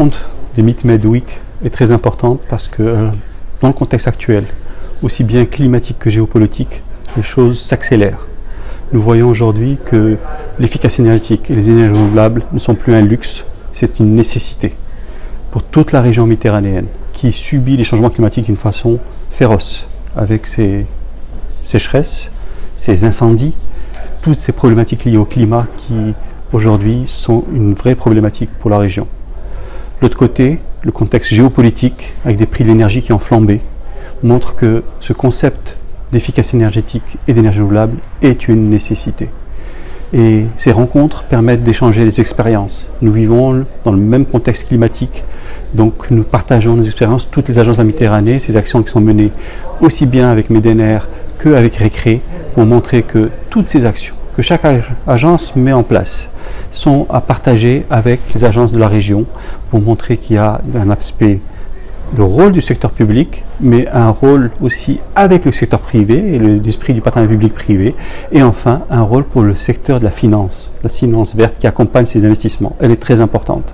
rencontre des Meet Med Week est très importante parce que dans le contexte actuel, aussi bien climatique que géopolitique, les choses s'accélèrent. Nous voyons aujourd'hui que l'efficacité énergétique et les énergies renouvelables ne sont plus un luxe, c'est une nécessité pour toute la région méditerranéenne qui subit les changements climatiques d'une façon féroce, avec ses sécheresses, ses incendies, toutes ces problématiques liées au climat qui aujourd'hui sont une vraie problématique pour la région. De l'autre côté, le contexte géopolitique, avec des prix de l'énergie qui ont flambé, montre que ce concept d'efficacité énergétique et d'énergie renouvelable est une nécessité. Et ces rencontres permettent d'échanger des expériences. Nous vivons dans le même contexte climatique, donc nous partageons nos expériences, toutes les agences de la Méditerranée, ces actions qui sont menées aussi bien avec Medener qu'avec Récré, pour montrer que toutes ces actions que chaque agence met en place sont à partager avec les agences de la région pour montrer qu'il y a un aspect de rôle du secteur public, mais un rôle aussi avec le secteur privé et l'esprit du partenariat public-privé, et enfin un rôle pour le secteur de la finance verte qui accompagne ces investissements. Elle est très importante.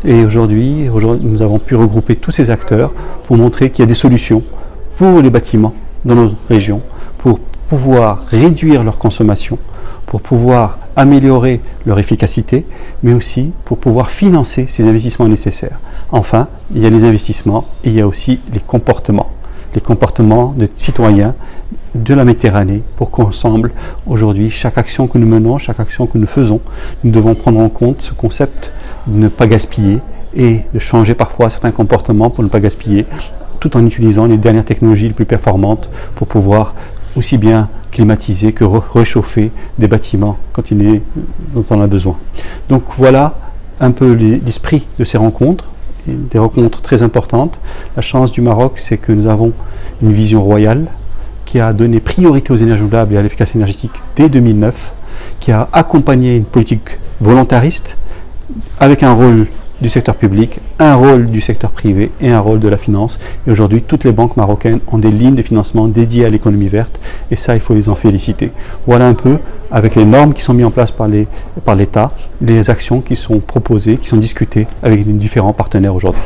Et aujourd'hui, nous avons pu regrouper tous ces acteurs pour montrer qu'il y a des solutions pour les bâtiments dans notre région, pour pouvoir réduire leur consommation, pour pouvoir améliorer leur efficacité, mais aussi pour pouvoir financer ces investissements nécessaires. Enfin, il y a les investissements et il y a aussi les comportements de citoyens de la Méditerranée, pour qu'ensemble, aujourd'hui, chaque action que nous menons, chaque action que nous faisons, nous devons prendre en compte ce concept de ne pas gaspiller et de changer parfois certains comportements pour ne pas gaspiller, tout en utilisant les dernières technologies les plus performantes pour pouvoir aussi bien climatiser que réchauffer des bâtiments quand dont on a besoin. Donc voilà un peu l'esprit de ces rencontres, des rencontres très importantes. La chance du Maroc, c'est que nous avons une vision royale qui a donné priorité aux énergies renouvelables et à l'efficacité énergétique dès 2009, qui a accompagné une politique volontariste avec un rôle du secteur public, un rôle du secteur privé et un rôle de la finance. Et aujourd'hui, toutes les banques marocaines ont des lignes de financement dédiées à l'économie verte, et ça, il faut les en féliciter. Voilà un peu, avec les normes qui sont mises en place par l'État, les actions qui sont proposées, qui sont discutées avec les différents partenaires aujourd'hui.